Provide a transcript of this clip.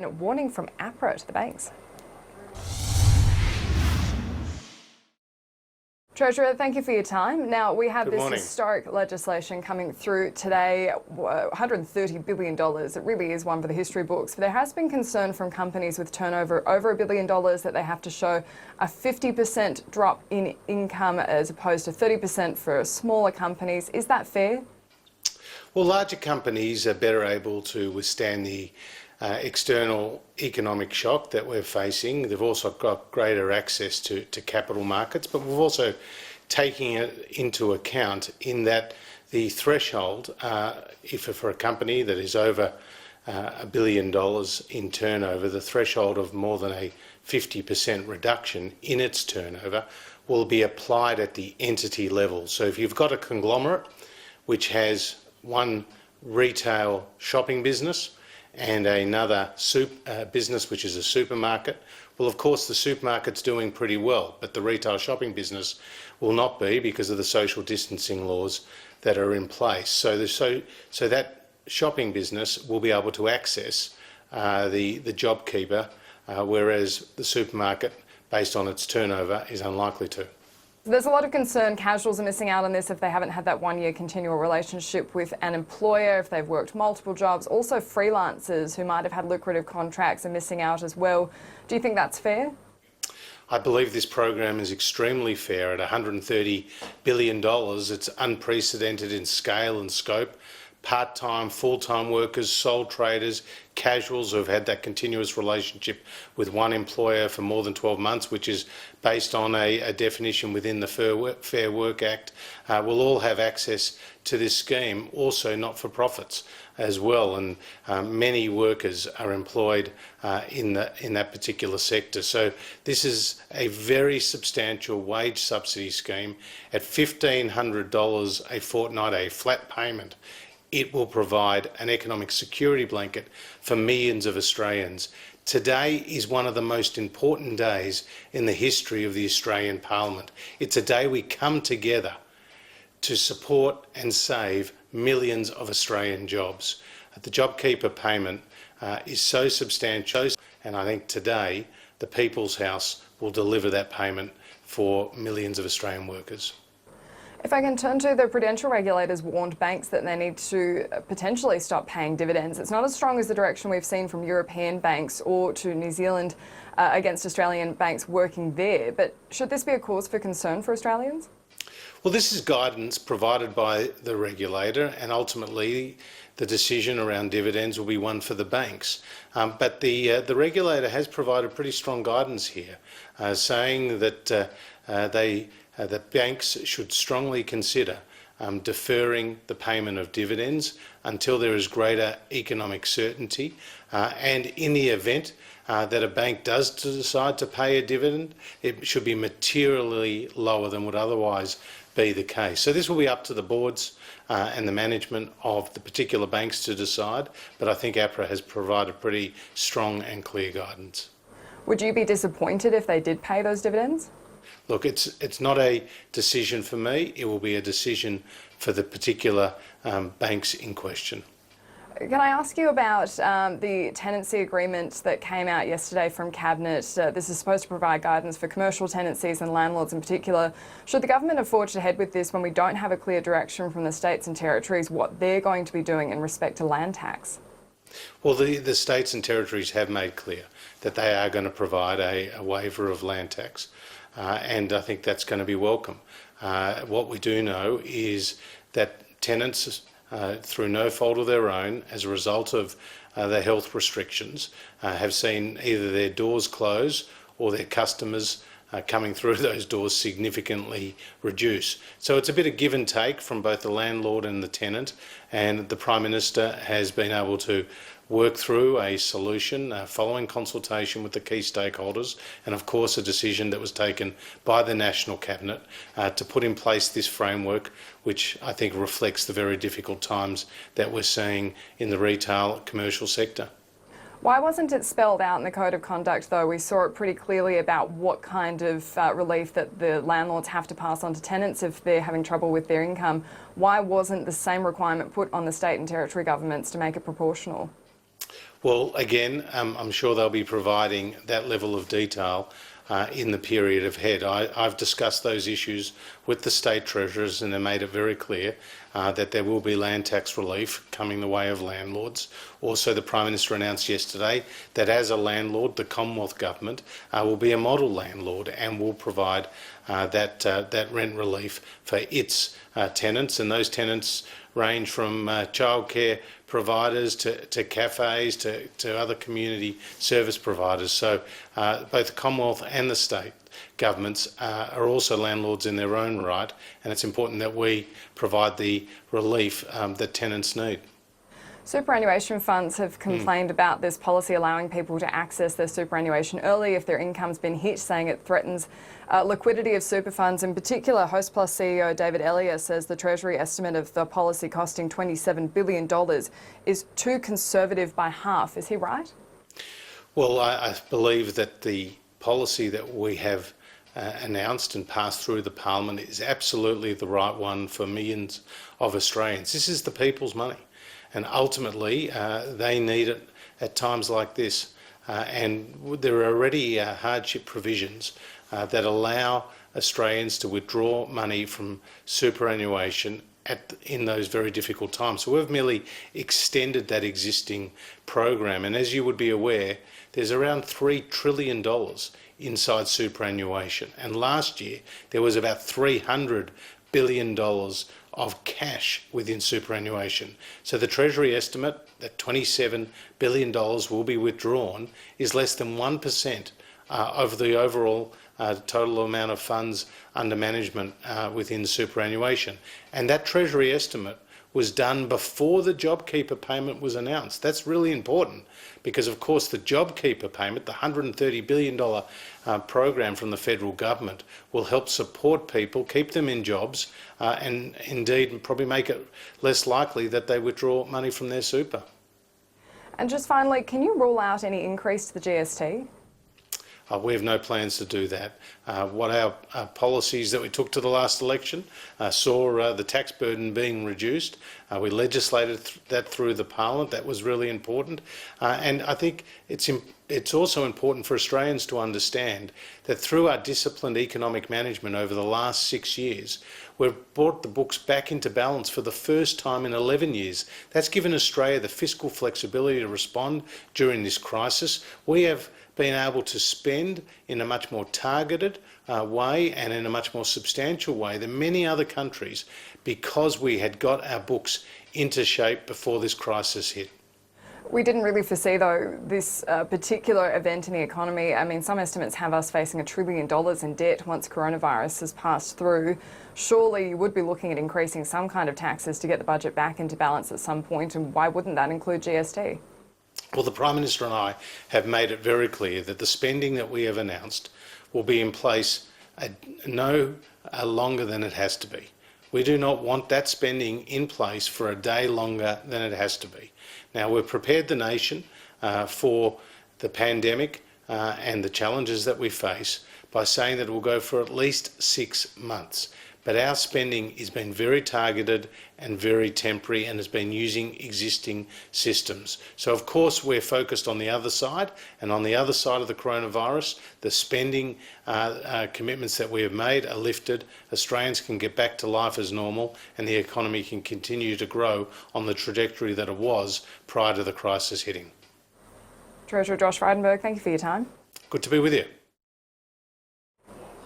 A warning from APRA to the banks. Treasurer, thank you for your time. Now, we have this historic legislation coming through today, $130 billion. It really is one for the history books. But there has been concern from companies with turnover over $1 billion that they have to show a 50% drop in income as opposed to 30% for smaller companies. Is that fair? Well, larger companies are better able to withstand the external economic shock that we're facing. They've also got greater access to capital markets, but we're also taking it into account in that the threshold, if for a company that is over $1 billion in turnover, the threshold of more than a 50% reduction in its turnover will be applied at the entity level. So if you've got a conglomerate which has one retail shopping business and another business which is a supermarket, well, of course the supermarket's doing pretty well, but the retail shopping business will not be because of the social distancing laws that are in place. So that shopping business will be able to access the JobKeeper, whereas the supermarket, based on its turnover, is unlikely to. There's a lot of concern casuals are missing out on this if they haven't had that one-year continual relationship with an employer, if they've worked multiple jobs. Also freelancers who might have had lucrative contracts are missing out as well. Do you think that's fair? I believe this program is extremely fair. At $130 billion, it's unprecedented in scale and scope. Part-time, full-time workers, sole traders, casuals who have had that continuous relationship with one employer for more than 12 months, which is based on a definition within the Fair Work Act, will all have access to this scheme. Also not-for-profits as well, and many workers are employed in that particular sector. So this is a very substantial wage subsidy scheme at $1,500 a fortnight, a flat payment. It will provide an economic security blanket for millions of Australians. Today is one of the most important days in the history of the Australian Parliament. It's a day we come together to support and save millions of Australian jobs. The JobKeeper payment is so substantial, and I think today the People's House will deliver that payment for millions of Australian workers. If I can turn to the prudential regulators warned banks that they need to potentially stop paying dividends. It's not as strong as the direction we've seen from European banks or to New Zealand against Australian banks working there. But should this be a cause for concern for Australians? Well, this is guidance provided by the regulator, and ultimately the decision around dividends will be one for the banks. But the regulator has provided pretty strong guidance here, saying that that banks should strongly consider deferring the payment of dividends until there is greater economic certainty. And in the event that a bank does decide to pay a dividend, it should be materially lower than would otherwise be the case. So this will be up to the boards and the management of the particular banks to decide, but I think APRA has provided pretty strong and clear guidance. Would you be disappointed if they did pay those dividends? Look, it's not a decision for me. It will be a decision for the particular banks in question. Can I ask you about the tenancy agreement that came out yesterday from Cabinet? This is supposed to provide guidance for commercial tenancies and landlords in particular. Should the government have forged ahead with this when we don't have a clear direction from the states and territories what they're going to be doing in respect to land tax? Well, the states and territories have made clear that they are going to provide a waiver of land tax. And I think that's going to be welcome. What we do know is that tenants, through no fault of their own, as a result of the health restrictions, have seen either their doors close or their customers coming through those doors significantly reduce. So it's a bit of give and take from both the landlord and the tenant, and the Prime Minister has been able to work through a solution following consultation with the key stakeholders, and of course a decision that was taken by the National Cabinet to put in place this framework, which I think reflects the very difficult times that we're seeing in the retail commercial sector. Why wasn't it spelled out in the Code of Conduct, though? We saw it pretty clearly about what kind of relief that the landlords have to pass on to tenants if they're having trouble with their income. Why wasn't the same requirement put on the state and territory governments to make it proportional? Well, again, I'm sure they'll be providing that level of detail in the period ahead. I've discussed those issues with the state treasurers, and they made it very clear that there will be land tax relief coming the way of landlords. Also, the Prime Minister announced yesterday that as a landlord, the Commonwealth Government will be a model landlord and will provide that rent relief for its tenants, and those tenants range from childcare providers to cafes to other community service providers. So both the Commonwealth and the state governments are also landlords in their own right, and it's important that we provide the relief that tenants need. Superannuation funds have complained about this policy allowing people to access their superannuation early if their income's been hit, saying it threatens liquidity of super funds. In particular, Hostplus CEO David Elliott says the Treasury estimate of the policy costing $27 billion is too conservative by half. Is he right? Well, I believe that the policy that we have announced and passed through the Parliament is absolutely the right one for millions of Australians. This is the people's money, and ultimately they need it at times like this. And there are already hardship provisions that allow Australians to withdraw money from superannuation in those very difficult times. So we've merely extended that existing program, and as you would be aware, there's around $3 trillion inside superannuation, and last year there was about $300 billion of cash within superannuation. So the Treasury estimate that $27 billion will be withdrawn is less than 1% of the overall total amount of funds under management within superannuation. And that Treasury estimate was done before the JobKeeper payment was announced. That's really important because, of course, the JobKeeper payment, the $130 billion program from the federal government, will help support people, keep them in jobs, and indeed probably make it less likely that they withdraw money from their super. And just finally, can you rule out any increase to the GST? We have no plans to do that. What our policies that we took to the last election saw the tax burden being reduced. We legislated that through the Parliament. That was really important. And I think it's also important for Australians to understand that through our disciplined economic management over the last 6 years, we've brought the books back into balance for the first time in 11 years. That's given Australia the fiscal flexibility to respond during this crisis. We have been able to spend in a much more targeted way and in a much more substantial way than many other countries because we had got our books into shape before this crisis hit. We didn't really foresee, though, this particular event in the economy. I mean, some estimates have us facing $1 trillion in debt once coronavirus has passed through. Surely you would be looking at increasing some kind of taxes to get the budget back into balance at some point, and why wouldn't that include GST? Well, the Prime Minister and I have made it very clear that the spending that we have announced will be in place no longer than it has to be. We do not want that spending in place for a day longer than it has to be. Now, we've prepared the nation for the pandemic and the challenges that we face by saying that it will go for at least 6 months. But our spending has been very targeted and very temporary and has been using existing systems. So, of course, we're focused on the other side, and on the other side of the coronavirus, the spending commitments that we have made are lifted. Australians can get back to life as normal, and the economy can continue to grow on the trajectory that it was prior to the crisis hitting. Treasurer Josh Frydenberg, thank you for your time. Good to be with you.